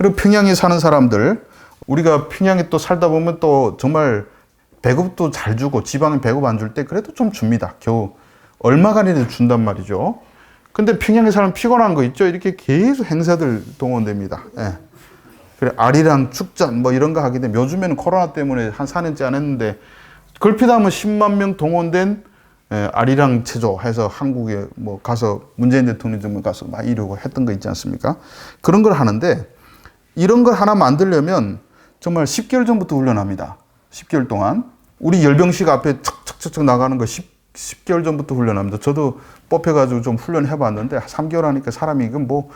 그리고 평양에 사는 사람들, 우리가 평양에 또 살다 보면 또 정말 배급도 잘 주고, 지방은 배급 안 줄 때 그래도 좀 줍니다. 겨우 얼마간이라도 준단 말이죠. 근데 평양에 사람 피곤한 거 있죠? 이렇게 계속 행사들 동원됩니다. 예. 그래, 아리랑 축전 뭐 이런 거 하게 되면, 요즘에는 코로나 때문에 한 4년째 안 했는데, 걸핏하면 10만 명 동원된 아리랑 체조 해서 한국에 뭐 가서 문재인 대통령 정부 가서 막 이러고 했던 거 있지 않습니까? 그런 걸 하는데, 이런 걸 하나 만들려면 정말 10개월 전부터 훈련합니다. 10개월 동안. 우리 열병식 앞에 척척척척 나가는 거 10개월 전부터 훈련합니다. 저도 뽑혀가지고 좀 훈련해봤는데 3개월 하니까 사람이 이건 뭐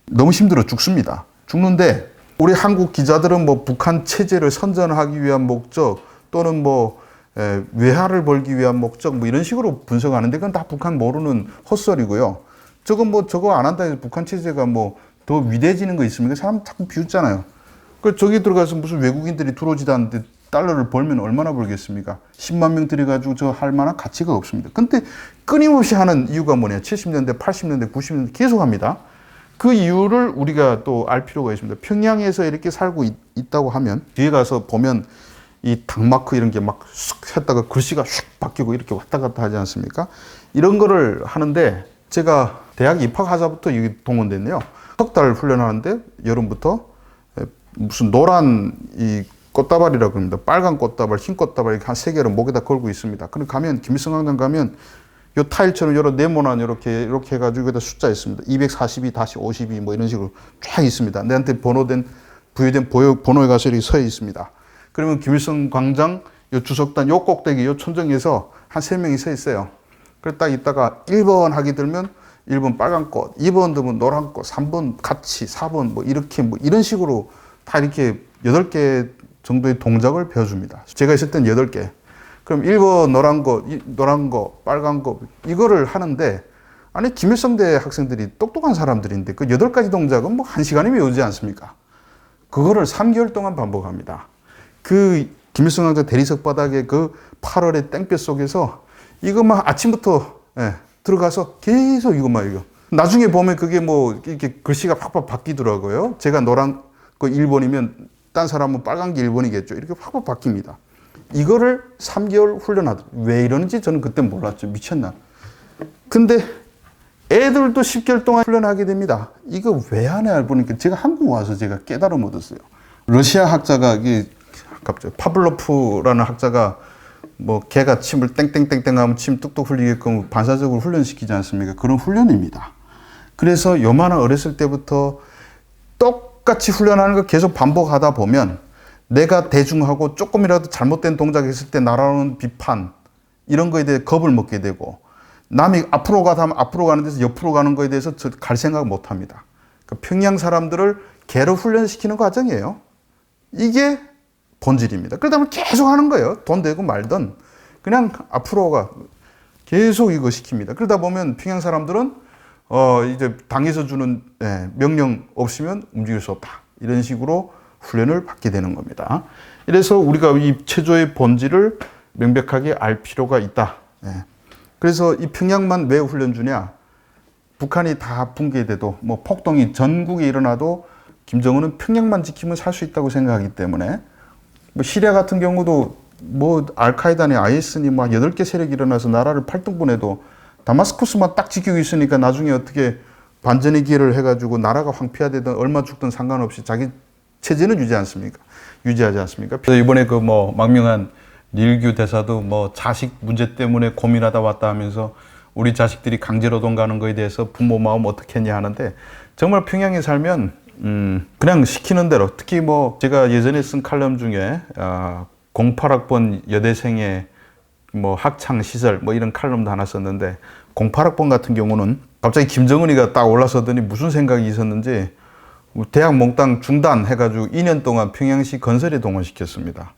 너무 힘들어 죽습니다. 죽는데, 우리 한국 기자들은 뭐 북한 체제를 선전하기 위한 목적, 또는 뭐 외화를 벌기 위한 목적, 뭐 이런 식으로 분석하는데, 그건 다 북한 모르는 헛소리고요. 저거 안 한다 해서 북한 체제가 뭐 더 위대해지는 거 있습니까? 사람 자꾸 비웃잖아요. 그 저기 들어가서 무슨 외국인들이 들어오지도 않는데 달러를 벌면 얼마나 벌겠습니까? 10만 명 들여가지고 저 할 만한 가치가 없습니다. 근데 끊임없이 하는 이유가 뭐냐? 70년대, 80년대, 90년대 계속 합니다. 그 이유를 우리가 또 알 필요가 있습니다. 평양에서 이렇게 살고 있다고 하면, 뒤에 가서 보면 이 당마크 이런 게 막 쑥 했다가 글씨가 슉 바뀌고 이렇게 왔다 갔다 하지 않습니까? 이런 거를 하는데, 제가 대학 입학하자부터 여기 동원됐네요. 석 달 훈련하는데, 여름부터 무슨 노란 이 꽃다발이라고 합니다. 빨간 꽃다발, 흰 꽃다발 이렇게 한 3개를 목에다 걸고 있습니다. 그럼 가면, 김일성 광장 가면 요 타일처럼 여러 네모난 이렇게 해가지고 여기다 숫자 있습니다. 242-52 뭐 이런 식으로 쫙 있습니다. 내한테 부여된 번호에 가서 이렇게 서 있습니다. 그러면 김일성 광장 요 주석단 요 꼭대기 요 천정에서 한 3명이 서 있어요. 그래 딱 있다가 1번 하게 되면 1번 빨간 꽃, 2번 되면 노란 꽃, 3번 같이, 4번 뭐 이렇게 뭐 이런 식으로 다 이렇게 8개 정도의 동작을 배워줍니다. 제가 있을 땐 8개. 그럼 1번 노란 거, 빨간 거, 이거를 하는데, 아니, 김일성대 학생들이 똑똑한 사람들인데, 그 8가지 동작은 뭐 1시간이면 외우지 않습니까? 그거를 3개월 동안 반복합니다. 그 김일성 광장 대리석 바닥에 그 8월의 땡볕 속에서 이것만 아침부터 들어가서 계속 이거. 나중에 보면 그게 뭐 이렇게 글씨가 팍팍 바뀌더라고요. 제가 노란 거 1번이면 딴 사람은 빨간 게 1번이겠죠. 이렇게 팍팍 바뀝니다. 이거를 3개월 훈련하더라고요. 왜 이러는지 저는 그때 몰랐죠. 미쳤나. 근데 애들도 10개월 동안 훈련하게 됩니다. 이거 왜 하냐 보니까 제가 한국 와서 제가 깨달음 얻었어요. 러시아 학자가, 갑자기 파블로프라는 학자가 뭐 개가 침을 땡땡땡땡 하면 침 뚝뚝 흘리게끔 반사적으로 훈련시키지 않습니까? 그런 훈련입니다. 그래서 요만한 어렸을 때부터 똑같이 훈련하는 걸 계속 반복하다 보면, 내가 대중하고 조금이라도 잘못된 동작을 했을 때 날아오는 비판, 이런 거에 대해 겁을 먹게 되고, 남이 앞으로 가다 하면 앞으로 가는 데서 옆으로 가는 거에 대해서 갈 생각을 못 합니다. 그러니까 평양 사람들을 개로 훈련시키는 과정이에요. 이게 본질입니다. 그러다 보면 계속 하는 거예요. 돈 되고 말든. 그냥 앞으로 가. 계속 이거 시킵니다. 그러다 보면 평양 사람들은 이제 당에서 주는 명령 없으면 움직일 수 없다. 이런 식으로 훈련을 받게 되는 겁니다. 이래서 우리가 이 체조의 본질을 명백하게 알 필요가 있다. 그래서 이 평양만 왜 훈련 주냐? 북한이 다 붕괴돼도, 뭐 폭동이 전국에 일어나도 김정은은 평양만 지키면 살 수 있다고 생각하기 때문에, 뭐 시리아 같은 경우도 뭐 알카에다니 IS니 막 8개 세력이 일어나서 나라를 8등분해도 다마스커스만 딱 지키고 있으니까 나중에 어떻게 반전의 기회를 해가지고 나라가 황폐화되든 얼마 죽든 상관없이 자기 체제는 유지하지 않습니까? 그래서 이번에 그 뭐 망명한 릴규 대사도 뭐 자식 문제 때문에 고민하다 왔다 하면서 우리 자식들이 강제노동 가는 거에 대해서 부모 마음 어떻게 했냐 하는데, 정말 평양에 살면 그냥 시키는 대로, 특히 뭐 제가 예전에 쓴 칼럼 중에 08학번 여대생의 뭐 학창 시절 뭐 이런 칼럼도 하나 썼는데, 08학번 같은 경우는 갑자기 김정은이가 딱 올라서더니 무슨 생각이 있었는지 대학 몽땅 중단해가지고 2년 동안 평양시 건설에 동원시켰습니다.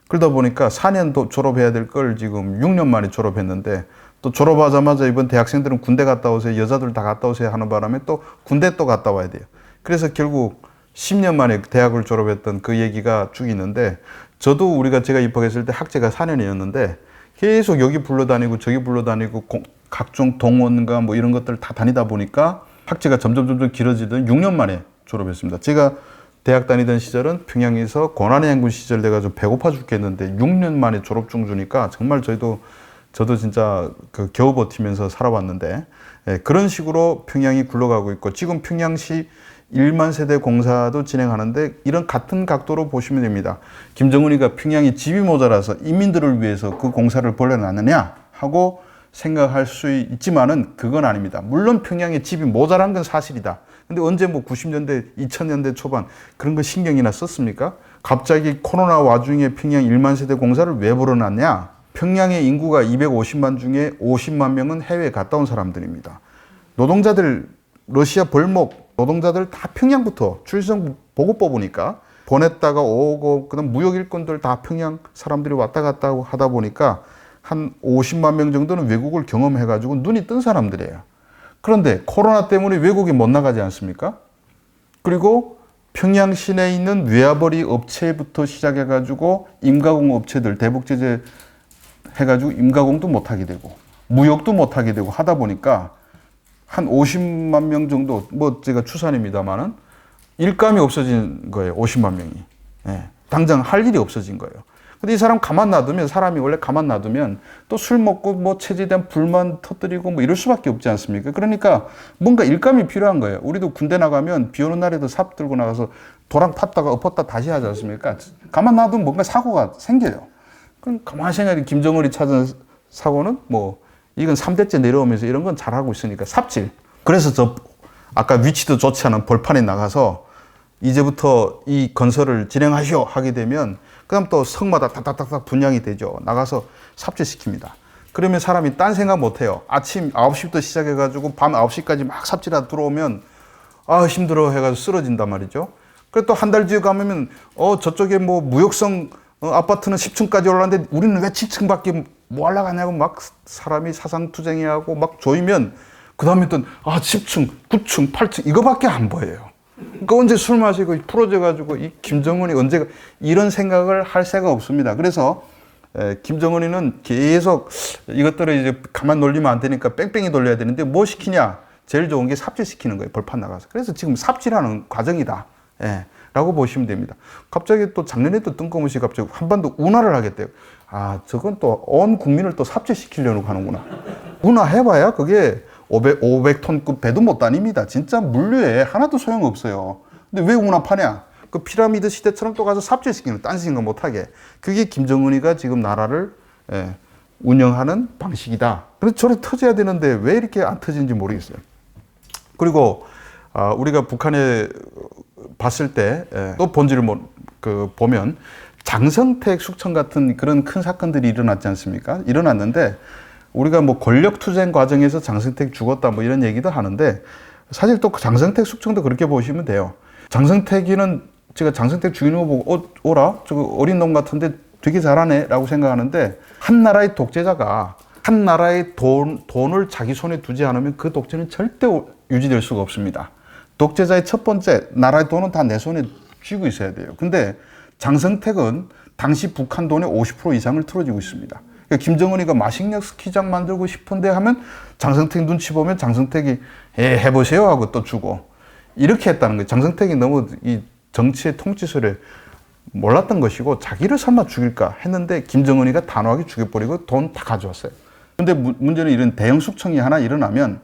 그러다 보니까 4년 졸업해야 될 걸 지금 6년 만에 졸업했는데, 또 졸업하자마자 이번 대학생들은 군대 갔다 오세요, 여자들 다 갔다 오세요 하는 바람에 또 군대 또 갔다 와야 돼요. 그래서 결국 10년 만에 대학을 졸업했던 그 얘기가 쭉 있는데, 저도 제가 입학했을 때 학제가 4년이었는데 계속 여기 불러다니고 저기 불러다니고 각종 동원과 뭐 이런 것들 다 다니다 보니까 학제가 점점 길어지던 6년 만에 졸업했습니다. 제가 대학 다니던 시절은 평양에서 고난의 행군 시절 돼가지고 배고파 죽겠는데 6년 만에 졸업증 주니까 정말 저도 진짜 그 겨우 버티면서 살아왔는데, 예, 그런 식으로 평양이 굴러가고 있고, 지금 평양시 1만 세대 공사도 진행하는데 이런 같은 각도로 보시면 됩니다. 김정은이가 평양에 집이 모자라서 인민들을 위해서 그 공사를 벌여놨느냐 하고 생각할 수 있지만은 그건 아닙니다. 물론 평양에 집이 모자란 건 사실이다. 근데 언제 뭐 90년대, 2000년대 초반 그런 거 신경이나 썼습니까? 갑자기 코로나 와중에 평양 1만 세대 공사를 왜 벌여놨냐? 평양의 인구가 250만 중에 50만 명은 해외에 갔다 온 사람들입니다. 노동자들, 러시아 벌목 노동자들 다 평양부터 출생 보고 뽑으니까 보냈다가 오고, 그다음 무역 일꾼들 다 평양 사람들이 왔다 갔다 하다 보니까 한 50만 명 정도는 외국을 경험해가지고 눈이 뜬 사람들이에요. 그런데 코로나 때문에 외국에 못 나가지 않습니까? 그리고 평양 시내에 있는 외화벌이 업체부터 시작해가지고 임가공 업체들 대북 제재 해가지고 임가공도 못하게 되고 무역도 못하게 되고 하다 보니까 한 50만 명 정도, 뭐 제가 추산입니다만은 일감이 없어진 거예요. 50만 명이. 예, 당장 할 일이 없어진 거예요. 근데 이 사람 가만 놔두면, 사람이 원래 가만 놔두면 또 술 먹고 뭐 체제에 대한 불만 터뜨리고 뭐 이럴 수밖에 없지 않습니까? 그러니까 뭔가 일감이 필요한 거예요. 우리도 군대 나가면 비 오는 날에도 삽 들고 나가서 도랑 팠다가 엎었다 다시 하지 않습니까? 가만 놔두면 뭔가 사고가 생겨요. 그럼 가만히 생각해, 김정은이 찾은 사고는 뭐 이건 3대째 내려오면서 이런 건 잘하고 있으니까 삽질. 그래서 저 아까 위치도 좋지 않은 벌판에 나가서 이제부터 이 건설을 진행하시오 하게 되면 그다음 또 성마다 딱딱딱딱 분양이 되죠. 나가서 삽질시킵니다. 그러면 사람이 딴 생각 못 해요. 아침 9시부터 시작해가지고 밤 9시까지 막 삽질하다 들어오면 아 힘들어 해가지고 쓰러진단 말이죠. 그리고 또 한 달 뒤에 가면 저쪽에 뭐 무역성 아파트는 10층까지 올라갔는데 우리는 왜 7층밖에 뭐 올라가냐고 막 사람이 사상투쟁해하고 막 조이면 그 다음에 또 10층, 9층, 8층 이거밖에 안 보여요. 그러니까 언제 술 마시고 풀어져가지고 이 김정은이 언제가 이런 생각을 할 새가 없습니다. 그래서 김정은이는 계속 이것들을 이제 가만 놀리면 안 되니까 뺑뺑이 돌려야 되는데 뭐 시키냐? 제일 좋은 게 삽질시키는 거예요. 벌판 나가서. 그래서 지금 삽질하는 과정이다. 예, 라고 보시면 됩니다. 갑자기 또 작년에도 뜬금없이 갑자기 한반도 운하를 하겠대요. 아, 저건 또 온 국민을 또 삽질시키려고 하는구나. 운하 해봐야 그게 500톤급 배도 못 다닙니다. 진짜 물류에 하나도 소용없어요. 근데 왜 운하 파냐? 그 피라미드 시대처럼 또 가서 삽질시키는, 딴 생각 못하게. 그게 김정은이가 지금 나라를 운영하는 방식이다. 그래서 저래 터져야 되는데 왜 이렇게 안 터지는지 모르겠어요. 그리고 우리가 북한에 봤을 때 또 본질을 보면 장성택 숙청 같은 그런 큰 사건들이 일어났지 않습니까? 일어났는데 우리가 뭐 권력 투쟁 과정에서 장성택 죽었다 뭐 이런 얘기도 하는데 사실 또 장성택 숙청도 그렇게 보시면 돼요. 장성택이는 제가 장성택 죽이는 거 보고 오라 저거 어린 놈 같은데 되게 잘하네 라고 생각하는데 한 나라의 독재자가 한 나라의 돈을 자기 손에 두지 않으면 그 독재는 절대 유지될 수가 없습니다. 독재자의 첫 번째, 나라의 돈은 다 내 손에 쥐고 있어야 돼요. 근데 장성택은 당시 북한 돈의 50% 이상을 틀어지고 있습니다. 그러니까 김정은이가 마식령 스키장 만들고 싶은데 하면 장성택 눈치 보면 장성택이 해보세요 하고 또 주고 이렇게 했다는 거예요. 장성택이 너무 이 정치의 통치술에 몰랐던 것이고 자기를 설마 죽일까 했는데 김정은이가 단호하게 죽여버리고 돈 다 가져왔어요. 근데 문제는 이런 대형 숙청이 하나 일어나면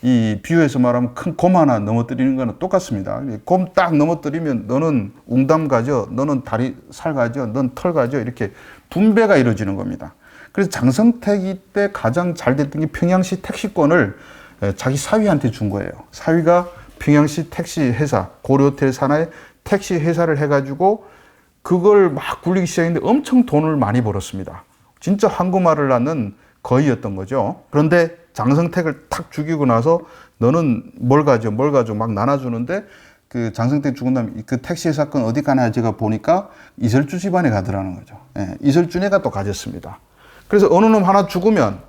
이 비유해서 말하면 큰 곰 하나 넘어뜨리는 거는 똑같습니다. 곰 딱 넘어뜨리면 너는 웅담 가져, 너는 다리 살 가져, 넌 털 가져 이렇게 분배가 이루어지는 겁니다. 그래서 장성택이 때 가장 잘 됐던 게 평양시 택시권을 자기 사위한테 준 거예요. 사위가 평양시 택시 회사, 고려호텔 산하에 택시 회사를 해가지고 그걸 막 굴리기 시작했는데 엄청 돈을 많이 벌었습니다. 진짜 황금알을 낳는 거위였던 거죠. 그런데 장성택을 탁 죽이고 나서 너는 뭘 가져 막 나눠주는데 그 장성택 죽은 다음에 그 택시 사건 어디 가나 제가 보니까 이설주 집안에 가더라는 거죠. 예, 이설준애가 또 가졌습니다. 그래서 어느 놈 하나 죽으면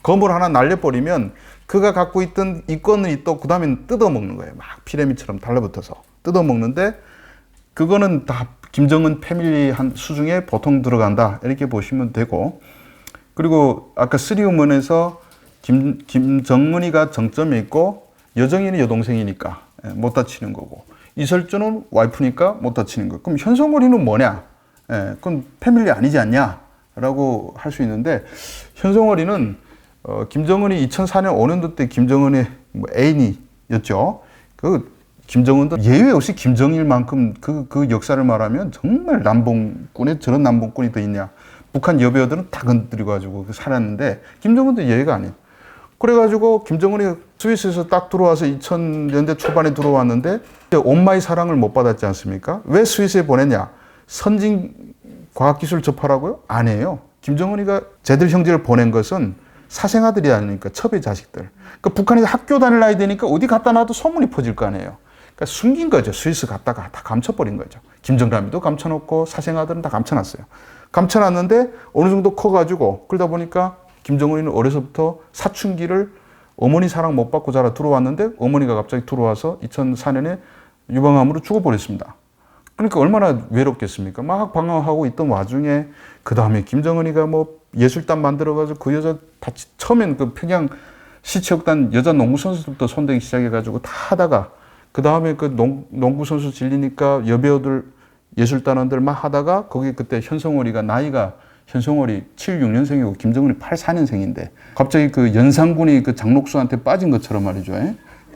건물 하나 날려버리면 그가 갖고 있던 이권을 또 그 다음에 뜯어먹는 거예요. 막 피라미드처럼 달라붙어서 뜯어먹는데 그거는 다 김정은 패밀리 한 수중에 보통 들어간다 이렇게 보시면 되고 그리고 아까 쓰리우먼에서 김정은이가 정점에 있고 여정이는 여동생이니까 못 다치는 거고 이설주는 와이프니까 못 다치는 거. 그럼 현송월이는 뭐냐? 그건 패밀리 아니지 않냐? 라고 할 수 있는데, 현송월이는 김정은이 2004년 5년도 때 김정은의 애인이었죠. 그 김정은도 예외 없이 김정일만큼 그 역사를 말하면 정말 남봉꾼에 저런 남봉꾼이 더 있냐. 북한 여배우들은 다 건드리고 가지고 살았는데 김정은도 예외가 아니에요. 그래가지고 김정은이 스위스에서 딱 들어와서 2000년대 초반에 들어왔는데 엄마의 사랑을 못 받았지 않습니까? 왜 스위스에 보냈냐? 선진 과학기술 접하라고요? 아니에요. 김정은이가 쟤들 형제를 보낸 것은 사생아들이 아니니까 첩의 자식들. 그러니까 북한에 학교 다닐 나야 되니까 어디 갖다 놔도 소문이 퍼질 거 아니에요. 그러니까 숨긴 거죠. 스위스 갔다가 다 감춰버린 거죠. 김정남이도 감춰놓고 사생아들은 다 감춰놨어요. 감춰놨는데 어느 정도 커가지고 그러다 보니까 김정은이는 어려서부터 사춘기를 어머니 사랑 못 받고 자라 들어왔는데 어머니가 갑자기 들어와서 2004년에 유방암으로 죽어버렸습니다. 그러니까 얼마나 외롭겠습니까? 막 방황하고 있던 와중에 그 다음에 김정은이가 뭐 예술단 만들어가지고 그 여자 다 처음엔 그 평양 시체육단 여자 농구 선수들부터 손대기 시작해가지고 다 하다가 그 다음에 그 농구 선수 질리니까 여배우들 예술단원들 막 하다가 거기 그때 현송월이가 나이가 현송월이 76년생이고 김정은이 84년생인데 갑자기 그 연산군이 그 장록수한테 빠진 것처럼 말이죠.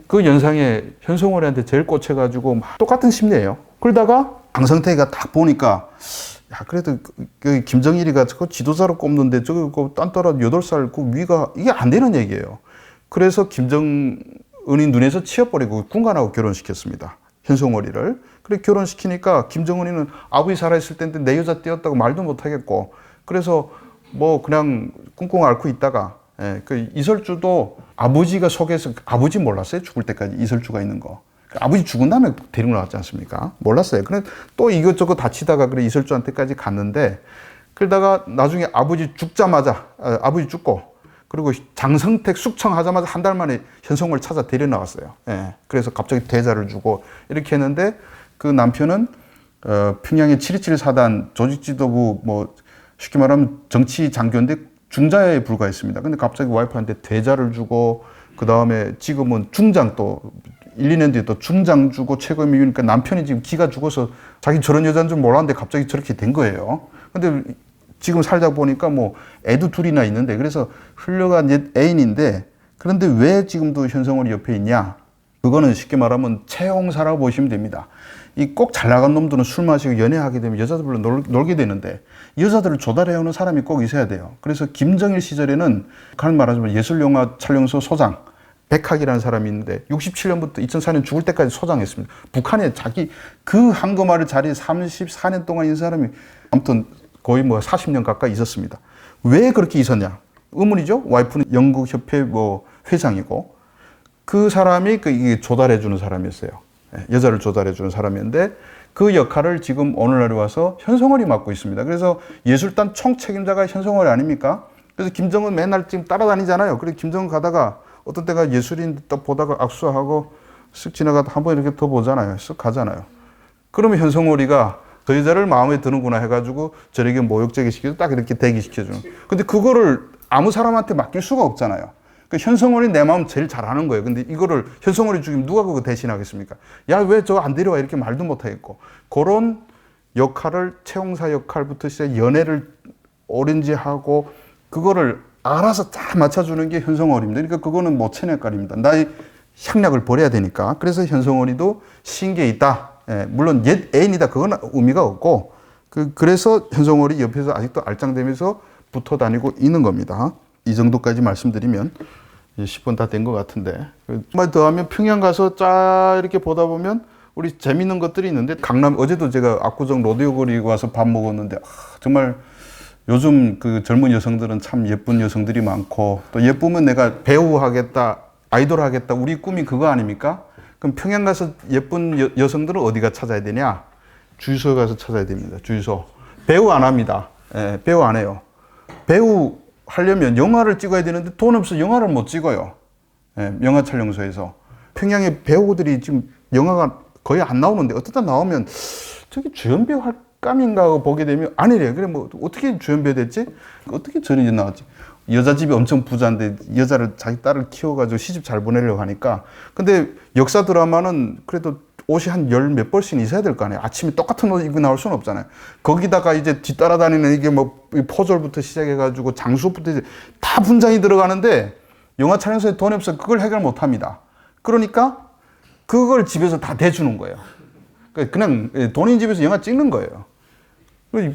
그 연상에 현송월이한테 제일 꽂혀가지고 막 똑같은 심리예요. 그러다가 강성태가 딱 보니까 야 그래도 그 김정일이가 그 지도자로 꼽는데 저거 딴따라 8살 그 위가 이게 안 되는 얘기예요. 그래서 김정은이 눈에서 치워버리고 군관하고 결혼시켰습니다. 현송월이를. 그래 결혼시키니까 김정은이는 아버지 살아있을 때인데 내 여자 떼었다고 말도 못하겠고 그래서 뭐 그냥 꿍꿍 앓고 있다가 그 이설주도 아버지가 속에서 아버지 몰랐어요. 죽을 때까지 이설주가 있는 거. 아버지 죽은 다음에 데리고 나왔지 않습니까? 몰랐어요. 그래 또 이것저것 다치다가 그래 이설주한테까지 갔는데 그러다가 나중에 아버지 죽자마자 아버지 죽고 그리고 장성택 숙청하자마자 한 달 만에 현송월 찾아 데려 나왔어요. 그래서 갑자기 대자를 주고 이렇게 했는데 그 남편은 평양의 727 사단 조직지도부 뭐 쉽게 말하면 정치 장교인데 중자에 불과했습니다. 근데 갑자기 와이프한테 대자를 주고 그 다음에 지금은 중장 또 1, 2년 뒤에 또 중장 주고 최고의 미우니까 남편이 지금 기가 죽어서 자기 저런 여자인 줄 몰랐는데 갑자기 저렇게 된 거예요. 근데 지금 살다 보니까 뭐 애도 둘이나 있는데 그래서 훌륭한 애인인데 그런데 왜 지금도 현송월이 옆에 있냐? 그거는 쉽게 말하면 채용사라고 보시면 됩니다. 이 꼭 잘 나간 놈들은 술 마시고 연애하게 되면 여자들로 놀게 되는데 여자들을 조달해오는 사람이 꼭 있어야 돼요. 그래서 김정일 시절에는 가는 말하자면 예술영화 촬영소 소장 백학이라는 사람이 있는데 67년부터 2004년 죽을 때까지 소장했습니다. 북한에 자기 그 한거마을 자리에 34년 동안 있는 사람이 아무튼 거의 뭐 40년 가까이 있었습니다. 왜 그렇게 있었냐? 의문이죠. 와이프는 영국협회 뭐 회장이고 그 사람이 이게 조달해주는 사람이었어요. 여자를 조달해주는 사람이었는데 그 역할을 지금 오늘날에 와서 현송월이 맡고 있습니다. 그래서 예술단 총책임자가 현송월이 아닙니까? 그래서 김정은 맨날 지금 따라다니잖아요. 그래서 김정은 가다가 어떤 때가 예술인 딱 보다가 악수하고 쓱 지나가다 한번 이렇게 더 보잖아요. 쓱 가잖아요. 그러면 현송월이가 그 여자를 마음에 드는구나 해가지고 저에게 모욕제기 시켜서 딱 이렇게 대기시켜주는. 근데 그거를 아무 사람한테 맡길 수가 없잖아요. 그 현송월이 내 마음 제일 잘 아는 거예요. 근데 이거를 현송월이 죽이면 누가 그거 대신하겠습니까? 야, 왜 저거 안 데려와? 이렇게 말도 못하겠고. 그런 역할을 채용사 역할부터 시작 연애를 오렌지하고 그거를 알아서 다 맞춰주는 게 현송월입니다. 그러니까 그거는 못 쳐낼거리입니다. 나의 향락을 버려야 되니까. 그래서 현송월이도 신기에 있다. 물론 옛 애인이다. 그건 의미가 없고 그래서 현송월이 옆에서 아직도 알짱대면서 붙어 다니고 있는 겁니다. 이 정도까지 말씀드리면 10분 다 된 것 같은데 정말 더하면 평양 가서 쫙 이렇게 보다 보면 우리 재밌는 것들이 있는데 강남 어제도 제가 압구정 로데오 거리 와서 밥 먹었는데 정말 요즘 그 젊은 여성들은 참 예쁜 여성들이 많고 또 예쁘면 내가 배우 하겠다 아이돌 하겠다 우리 꿈이 그거 아닙니까? 그럼 평양 가서 예쁜 여성들은 어디가 찾아야 되냐? 주유소에 가서 찾아야 됩니다. 주유소. 배우 안 합니다. 배우 안 해요. 배우 하려면 영화를 찍어야 되는데 돈 없어서 영화를 못 찍어요. 영화 촬영소에서. 평양에 배우들이 지금 영화가 거의 안 나오는데 어쩌다 나오면 저기 주연배우 할 감인가 하고 보게 되면 아니래요. 그래 뭐 어떻게 주연배우 됐지? 어떻게 저런 일 나왔지? 여자 집이 엄청 부자인데 여자를 자기 딸을 키워가지고 시집 잘 보내려고 하니까 근데 역사 드라마는 그래도 옷이 한 열 몇 벌씩 있어야 될 거 아니에요. 아침에 똑같은 옷 입고 나올 수는 없잖아요. 거기다가 이제 뒤따라다니는 이게 뭐 포졸부터 시작해가지고 장수부터 이제 다 분장이 들어가는데 영화 촬영소에 돈이 없어 그걸 해결 못 합니다. 그러니까 그걸 집에서 다 대주는 거예요. 그냥 돈인 집에서 영화 찍는 거예요.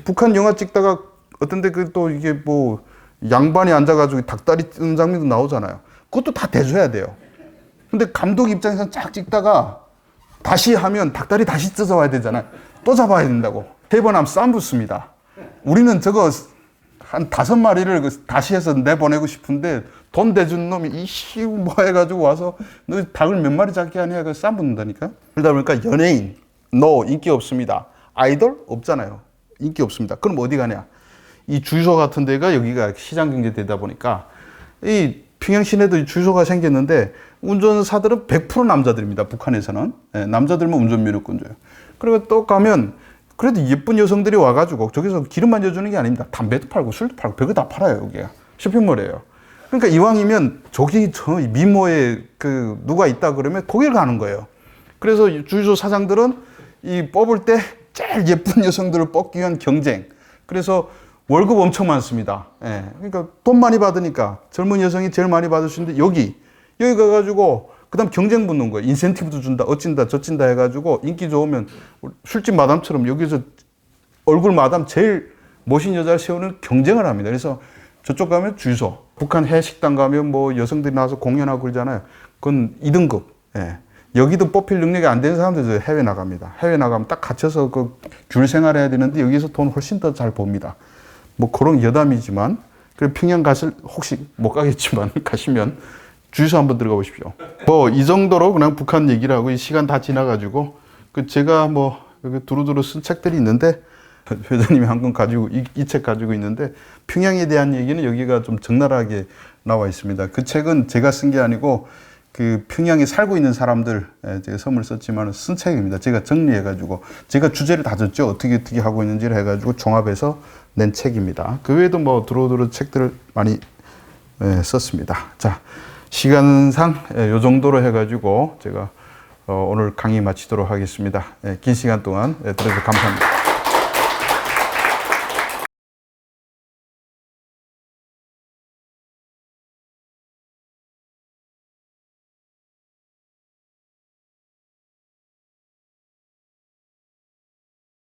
북한 영화 찍다가 어떤데 그 또 이게 뭐 양반이 앉아가지고 닭다리 뜯는 장면도 나오잖아요. 그것도 다 대줘야 돼요. 근데 감독 입장에서는 쫙 찍다가 다시 하면 닭다리 다시 뜯어와야 되잖아요. 또 잡아야 된다고. 3번 하면 쌈 붙습니다. 우리는 저거 한 5마리를 다시 해서 내보내고 싶은데 돈 대준 놈이 이씨 뭐 해가지고 와서 너 닭을 몇 마리 잡게 하냐 그 쌈 붙는다니까. 그러다 보니까 연예인 인기 없습니다. 아이돌 없잖아요. 인기 없습니다. 그럼 어디 가냐? 이 주유소 같은 데가 여기가 시장 경제 되다 보니까 이 평양 시내도 주유소가 생겼는데 운전사들은 100% 남자들입니다. 북한에서는. 남자들만 운전면허권 줘요. 그리고 또 가면 그래도 예쁜 여성들이 와가지고 저기서 기름만 줘주는 게 아닙니다. 담배도 팔고 술도 팔고 별거 다 팔아요. 여기가 쇼핑몰이에요. 그러니까 이왕이면 저기 저 미모에 그 누가 있다 그러면 거길 가는 거예요. 그래서 주유소 사장들은 이 뽑을 때 제일 예쁜 여성들을 뽑기 위한 경쟁. 그래서 월급 엄청 많습니다. 그러니까 돈 많이 받으니까 젊은 여성이 제일 많이 받을 수 있는데 여기 가가지고 그다음 경쟁 붙는 거예요. 인센티브도 준다, 어찐다, 저찐다 해가지고 인기 좋으면 술집 마담처럼 여기서 얼굴 마담 제일 멋있는 여자를 세우는 경쟁을 합니다. 그래서 저쪽 가면 주유소, 북한 해식당 가면 뭐 여성들이 나와서 공연하고 그러잖아요. 그건 2등급. 여기도 뽑힐 능력이 안 되는 사람들도 해외 나갑니다. 해외 나가면 딱 갇혀서 그 귤 생활해야 되는데 여기서 돈 훨씬 더 잘 법니다. 뭐 그런 여담이지만 그래 평양 가실 혹시 못 가겠지만 가시면 주유소 한번 들어가 보십시오. 뭐 이 정도로 그냥 북한 얘기를 하고 이 시간 다 지나가지고 그 제가 뭐 여기 두루두루 쓴 책들이 있는데 회장님이 한 권 가지고 이 책 가지고 있는데 평양에 대한 얘기는 여기가 좀 적나라하게 나와 있습니다. 그 책은 제가 쓴 게 아니고 그 평양에 살고 있는 사람들 제가 선물 썼지만 쓴 책입니다. 제가 정리해가지고 제가 주제를 다 줬죠. 어떻게 하고 있는지를 해가지고 종합해서 낸 책입니다. 그 외에도 뭐 두루두루 책들을 많이 썼습니다. 자, 시간상 요 정도로 해가지고 제가 오늘 강의 마치도록 하겠습니다. 긴 시간 동안 들어주셔서 감사합니다.